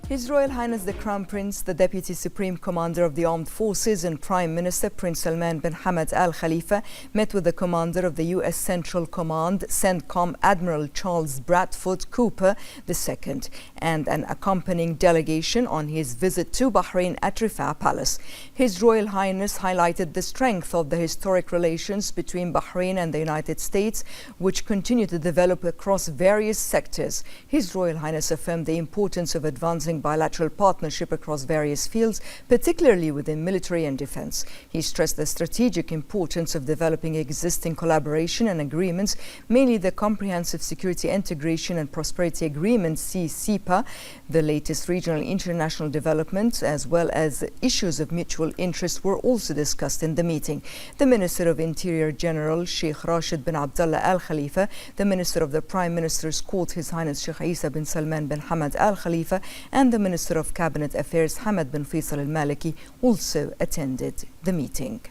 His Royal Highness the Crown Prince, the Deputy Supreme Commander of the Armed Forces and Prime Minister Prince Salman bin Hamad Al Khalifa met with the Commander of the U.S. Central Command, CENTCOM Admiral Charles Bradford Cooper II, and an accompanying delegation on his visit to Bahrain at Rifah Palace. His Royal Highness highlighted the strength of the historic relations between Bahrain and the United States, which continue to develop across various sectors. His Royal Highness affirmed the importance of advancing bilateral partnership across various fields, particularly within military and defense. He stressed the strategic importance of developing existing collaboration and agreements, mainly the Comprehensive Security Integration and Prosperity Agreement (CCPA), the latest regional and international developments, as well as issues of mutual interest were also discussed in the meeting. The Minister of Interior General Sheikh Rashid bin Abdullah Al Khalifa, the Minister of the Prime Minister's Court His Highness Sheikh Isa bin Salman bin Hamad Al Khalifa, and the Minister of Cabinet Affairs Hamad bin Faisal Al Maliki also attended the meeting.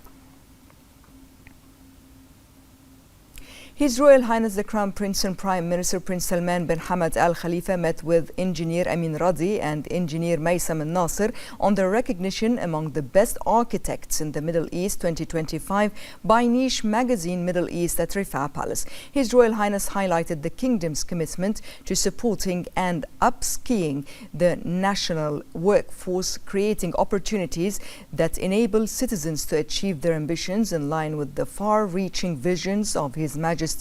His Royal Highness the Crown Prince and Prime Minister Prince Salman bin Hamad Al Khalifa met with Engineer Amin Radi and Engineer Maysam Al Nasser on their recognition among the best architects in the Middle East 2025 by Niche magazine Middle East at Rifah Palace. His Royal Highness highlighted the Kingdom's commitment to supporting and upskilling the national workforce, creating opportunities that enable citizens to achieve their ambitions in line with the far-reaching visions of His Majesty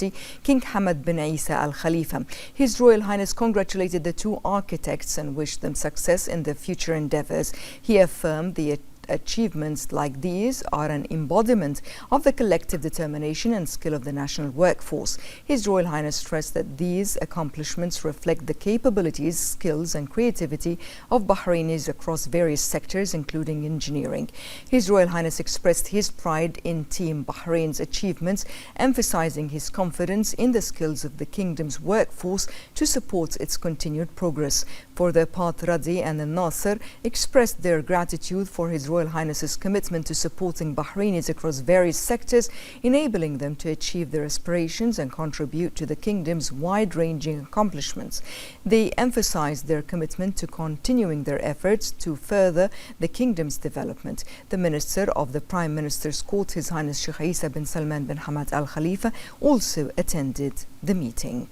King Hamad bin Isa Al Khalifa. His Royal Highness congratulated the two architects and wished them success in their future endeavors. He affirmed the achievements like these are an embodiment of the collective determination and skill of the national workforce. His Royal Highness stressed that these accomplishments reflect the capabilities, skills and creativity of Bahrainis across various sectors, including engineering. His Royal Highness expressed his pride in Team Bahrain's achievements, emphasizing his confidence in the skills of the Kingdom's workforce to support its continued progress. For their part, Radi and Nasser expressed their gratitude for His Royal Highness's commitment to supporting Bahrainis across various sectors, enabling them to achieve their aspirations and contribute to the Kingdom's wide-ranging accomplishments. They emphasized their commitment to continuing their efforts to further the Kingdom's development. The Minister of the Prime Minister's Court, His Highness Sheikh Isa bin Salman bin Hamad Al Khalifa, also attended the meeting.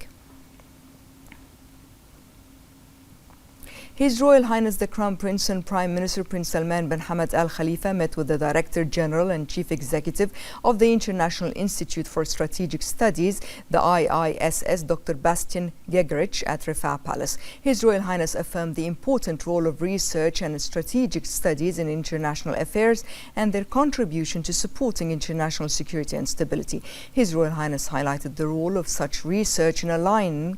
His Royal Highness the Crown Prince and Prime Minister Prince Salman bin Hamad Al Khalifa met with the Director General and Chief Executive of the International Institute for Strategic Studies, the IISS, Dr. Bastian Gegerich, at Rifah Palace. His Royal Highness affirmed the important role of research and strategic studies in international affairs and their contribution to supporting international security and stability. His Royal Highness highlighted the role of such research in aligning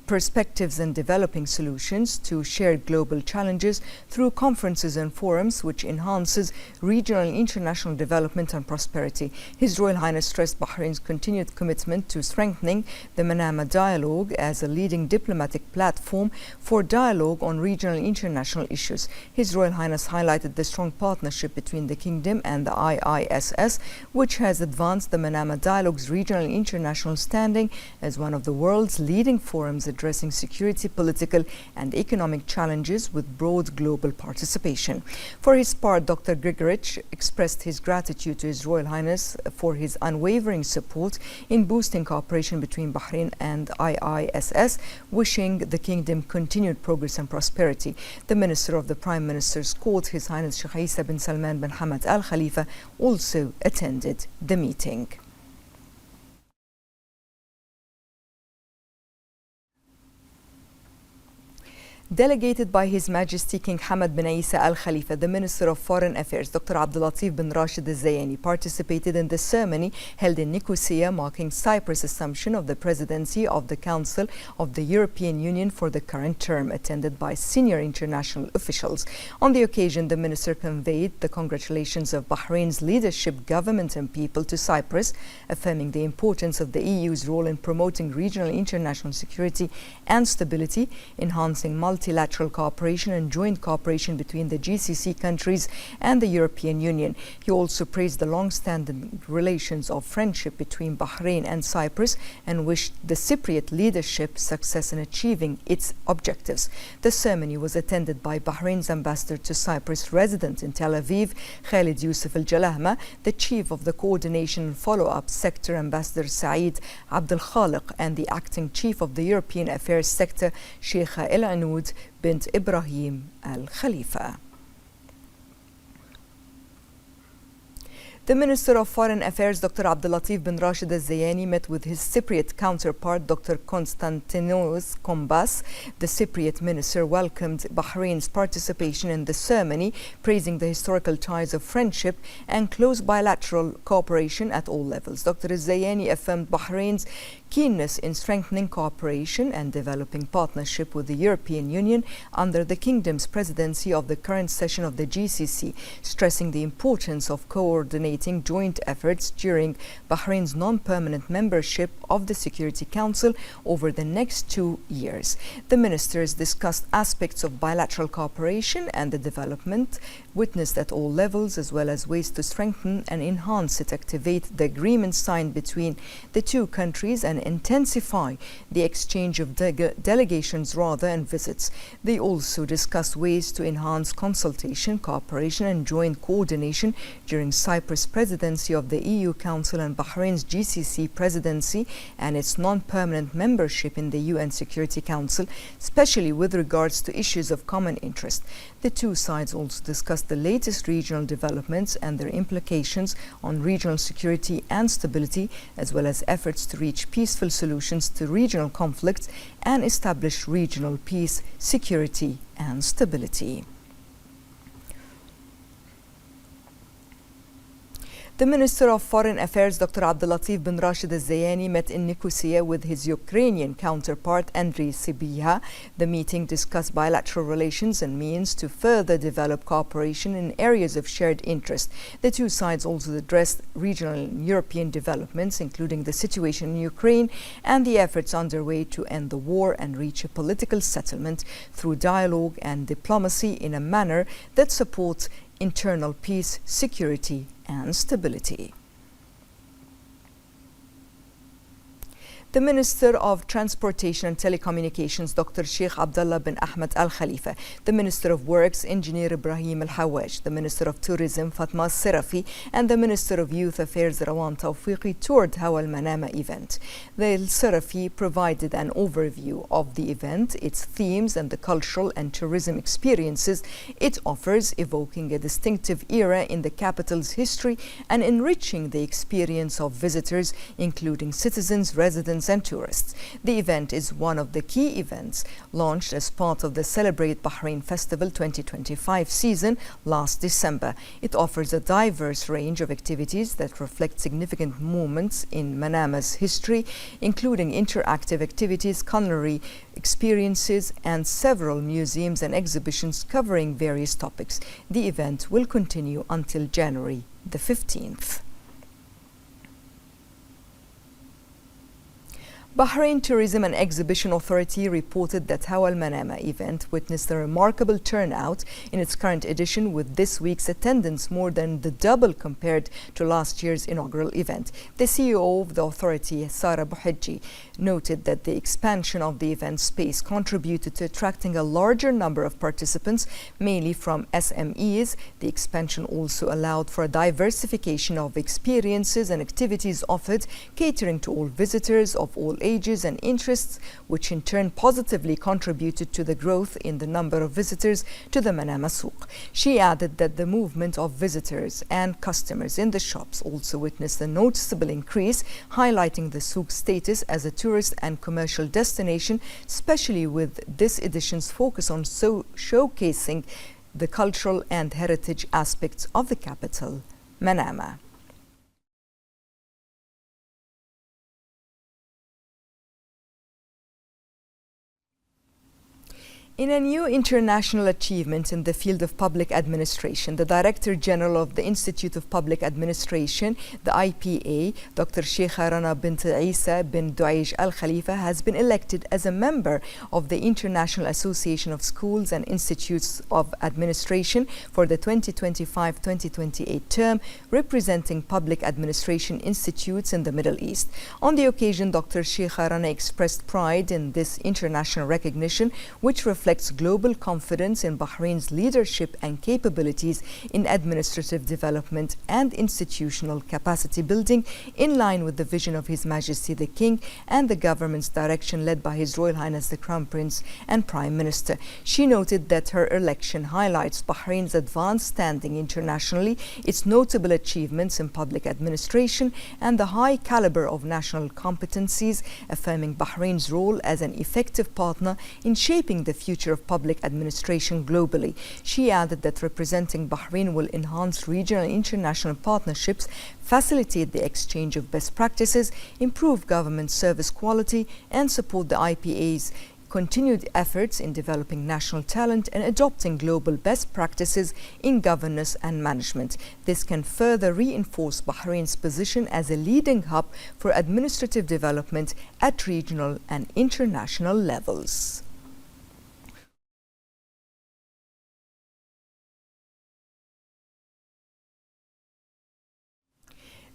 perspectives and developing solutions to shared global challenges through conferences and forums, which enhances regional and international development and prosperity. His Royal Highness stressed Bahrain's continued commitment to strengthening the Manama dialogue as a leading diplomatic platform for dialogue on regional and international issues. His Royal Highness highlighted the strong partnership between the Kingdom and the IISS, which has advanced the Manama dialogue's regional and international standing as one of the world's leading forums addressing security, political and economic challenges with broad global participation. For his part, Dr. Gegerich expressed his gratitude to His Royal Highness for his unwavering support in boosting cooperation between Bahrain and IISS, wishing the Kingdom continued progress and prosperity. The Minister of the Prime Minister's Court, His Highness Sheikh Isa bin Salman bin Hamad Al Khalifa, also attended the meeting. Delegated by His Majesty King Hamad bin Isa Al Khalifa, the Minister of Foreign Affairs, Dr. Abdulatif bin Rashid Al Zayani, participated in the ceremony held in Nicosia, marking Cyprus' assumption of the presidency of the Council of the European Union for the current term, attended by senior international officials. On the occasion, the Minister conveyed the congratulations of Bahrain's leadership, government and people to Cyprus, affirming the importance of the EU's role in promoting regional and international security and stability, enhancing multilateral multilateral cooperation and joint cooperation between the GCC countries and the European Union. He also praised the long-standing relations of friendship between Bahrain and Cyprus and wished the Cypriot leadership success in achieving its objectives. The ceremony was attended by Bahrain's ambassador to Cyprus resident in Tel Aviv, Khalid Youssef Al-Jalahma, the chief of the Coordination and Follow-up Sector, Ambassador Saeed Abdel Khaliq, and the acting chief of the European Affairs Sector, Sheikha El Anud bint Ibrahim Al Khalifa. The Minister of Foreign Affairs, Dr. Abdulatif bin Rashid Al-Zayani, met with his Cypriot counterpart, Dr. Konstantinos Kombas. The Cypriot minister welcomed Bahrain's participation in the ceremony, praising the historical ties of friendship and close bilateral cooperation at all levels. Dr. Al-Zayani affirmed Bahrain's keenness in strengthening cooperation and developing partnership with the European Union under the kingdom's presidency of the current session of the GCC, stressing the importance of coordinating joint efforts during Bahrain's non-permanent membership of the Security Council over the next 2 years. The ministers discussed aspects of bilateral cooperation and the development witnessed at all levels, as well as ways to strengthen and enhance it, activate the agreements signed between the two countries, and intensify the exchange of delegations and visits. They also discussed ways to enhance consultation, cooperation and joint coordination during Cyprus' presidency of the EU Council and Bahrain's GCC presidency and its non-permanent membership in the UN Security Council, especially with regards to issues of common interest. The two sides also discussed the latest regional developments and their implications on regional security and stability, as well as efforts to reach peaceful solutions to regional conflicts and establish regional peace, security and stability. The Minister of Foreign Affairs, Dr. Abdulatif bin Rashid Al-Zayani, met in Nicosia with his Ukrainian counterpart, Andriy Sybiha. The meeting discussed bilateral relations and means to further develop cooperation in areas of shared interest. The two sides also addressed regional and European developments, including the situation in Ukraine and the efforts underway to end the war and reach a political settlement through dialogue and diplomacy in a manner that supports internal peace, security and stability. The Minister of Transportation and Telecommunications, Dr. Sheikh Abdullah bin Ahmed Al Khalifa, the Minister of Works, Engineer Ibrahim Al Hawaj, the Minister of Tourism, Fatma Sirafi, and the Minister of Youth Affairs, Rawan Tawfiqi, toured Hawa Al Manama event. The Al Sirafi provided an overview of the event, its themes, and the cultural and tourism experiences it offers, evoking a distinctive era in the capital's history and enriching the experience of visitors, including citizens, residents, and tourists. The event is one of the key events launched as part of the Celebrate Bahrain Festival 2025 season last December. It offers a diverse range of activities that reflect significant moments in Manama's history, including interactive activities, culinary experiences, and several museums and exhibitions covering various topics. The event will continue until January the 15th. Bahrain Tourism and Exhibition Authority reported that Hawa Al Manama event witnessed a remarkable turnout in its current edition, with this week's attendance more than the double compared to last year's inaugural event. The CEO of the authority, Sara Bouhidji, noted that the expansion of the event space contributed to attracting a larger number of participants, mainly from SMEs. The expansion also allowed for a diversification of experiences and activities offered, catering to all visitors of all ages and interests, which in turn positively contributed to the growth in the number of visitors to the Manama Souk. She added that the movement of visitors and customers in the shops also witnessed a noticeable increase, highlighting the souk's status as a tourist and commercial destination, especially with this edition's focus on showcasing the cultural and heritage aspects of the capital, Manama. In a new international achievement in the field of public administration, the Director General of the Institute of Public Administration, the IPA, Dr. Sheikha Rana bint Isa bin Duaish Al Khalifa, has been elected as a member of the International Association of Schools and Institutes of Administration for the 2025-2028 term, representing public administration institutes in the Middle East. On the occasion, Dr. Sheikha Rana expressed pride in this international recognition, which reflects global confidence in Bahrain's leadership and capabilities in administrative development and institutional capacity building, in line with the vision of His Majesty the King and the government's direction led by His Royal Highness the Crown Prince and Prime Minister. She noted that her election highlights Bahrain's advanced standing internationally, its notable achievements in public administration, and the high caliber of national competencies, affirming Bahrain's role as an effective partner in shaping the future of public administration globally. She added that representing Bahrain will enhance regional and international partnerships, facilitate the exchange of best practices, improve government service quality, and support the IPA's continued efforts in developing national talent and adopting global best practices in governance and management. This can further reinforce Bahrain's position as a leading hub for administrative development at regional and international levels.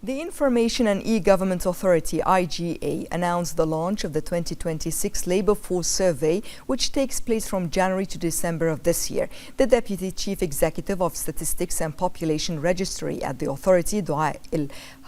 The Information and E-Government Authority, IGA, announced the launch of the 2026 Labour Force Survey, which takes place from January to December of this year. The Deputy Chief Executive of Statistics and Population Registry at the authority, Dua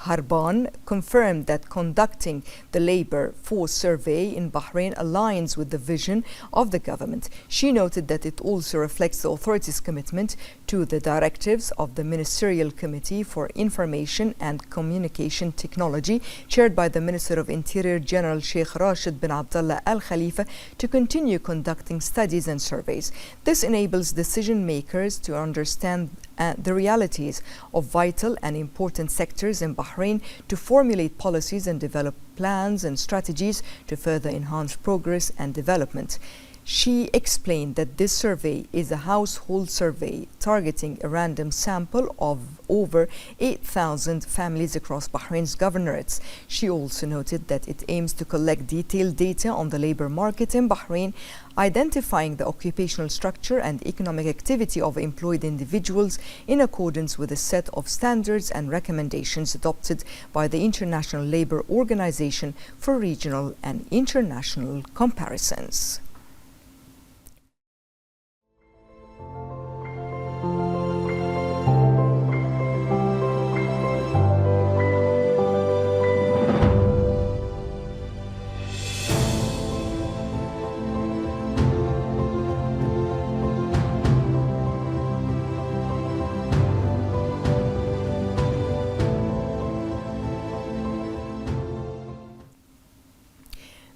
Harban, confirmed that conducting the Labour Force Survey in Bahrain aligns with the vision of the government. She noted that it also reflects the authority's commitment to the directives of the Ministerial Committee for Information and Communication Technology, chaired by the Minister of Interior General Sheikh Rashid bin Abdullah Al Khalifa, to continue conducting studies and surveys. This enables decision makers to understand the realities of vital and important sectors in Bahrain, to formulate policies and develop plans and strategies to further enhance progress and development. She explained that this survey is a household survey targeting a random sample of over 8,000 families across Bahrain's governorates. She also noted that it aims to collect detailed data on the labor market in Bahrain, identifying the occupational structure and economic activity of employed individuals in accordance with a set of standards and recommendations adopted by the International Labour Organization for regional and international comparisons.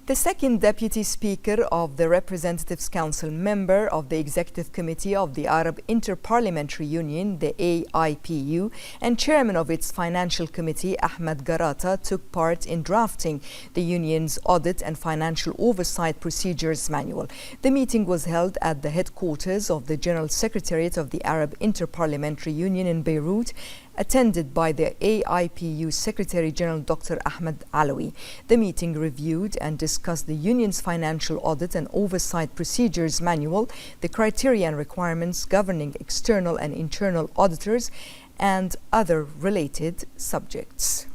The second Deputy Speaker of the Representatives Council, member of the Executive Committee of the Arab Inter-Parliamentary Union, the AIPU, and Chairman of its Financial Committee, Ahmed Garata, took part in drafting the Union's Audit and Financial Oversight Procedures Manual. The meeting was held at the headquarters of the General Secretariat of the Arab Inter-Parliamentary Union in Beirut, attended by the AIPU Secretary General Dr. Ahmed Alawi. The meeting reviewed and discussed the Union's Financial Audit and Oversight Procedures Manual, the criteria and requirements governing external and internal auditors, and other related subjects.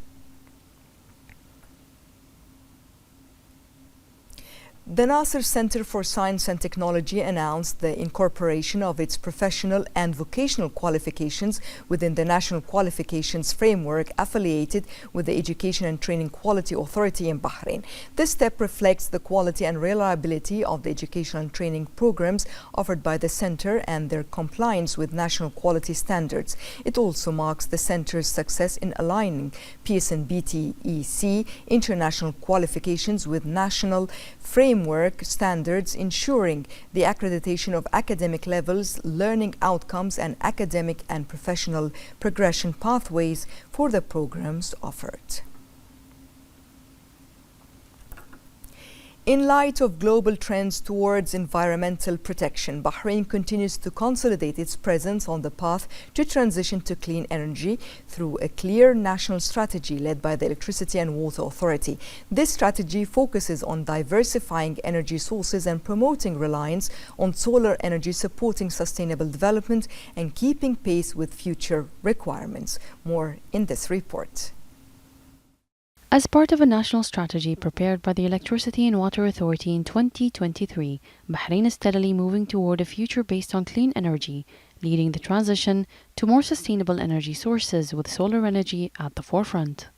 The Nasser Center for Science and Technology announced the incorporation of its professional and vocational qualifications within the National Qualifications Framework affiliated with the Education and Training Quality Authority in Bahrain. This step reflects the quality and reliability of the educational and training programs offered by the center and their compliance with national quality standards. It also marks the center's success in aligning PSN-BTEC international qualifications with national framework standards, ensuring the accreditation of academic levels, learning outcomes, and academic and professional progression pathways for the programs offered. In light of global trends towards environmental protection, Bahrain continues to consolidate its presence on the path to transition to clean energy through a clear national strategy led by the Electricity and Water Authority. This strategy focuses on diversifying energy sources and promoting reliance on solar energy, supporting sustainable development and keeping pace with future requirements. More in this report. As part of a national strategy prepared by the Electricity and Water Authority in 2023, Bahrain is steadily moving toward a future based on clean energy, leading the transition to more sustainable energy sources with solar energy at the forefront.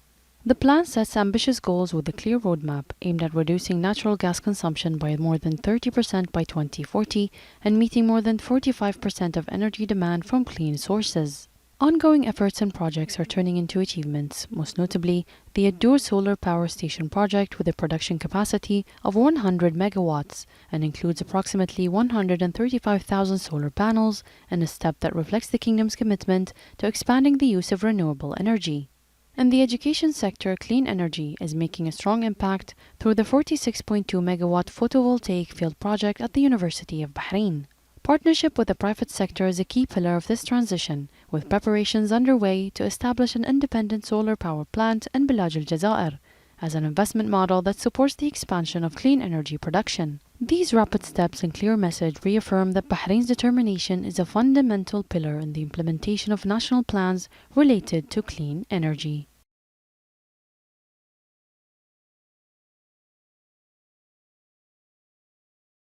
The plan sets ambitious goals with a clear roadmap aimed at reducing natural gas consumption by more than 30% by 2040 and meeting more than 45% of energy demand from clean sources. Ongoing efforts and projects are turning into achievements, most notably the Ad-Dur Solar Power Station project with a production capacity of 100 megawatts and includes approximately 135,000 solar panels, and a step that reflects the Kingdom's commitment to expanding the use of renewable energy. In the education sector, clean energy is making a strong impact through the 46.2 megawatt photovoltaic field project at the University of Bahrain. Partnership with the private sector is a key pillar of this transition, with preparations underway to establish an independent solar power plant in Bilaj al-Jazair as an investment model that supports the expansion of clean energy production. These rapid steps and clear message reaffirm that Bahrain's determination is a fundamental pillar in the implementation of national plans related to clean energy.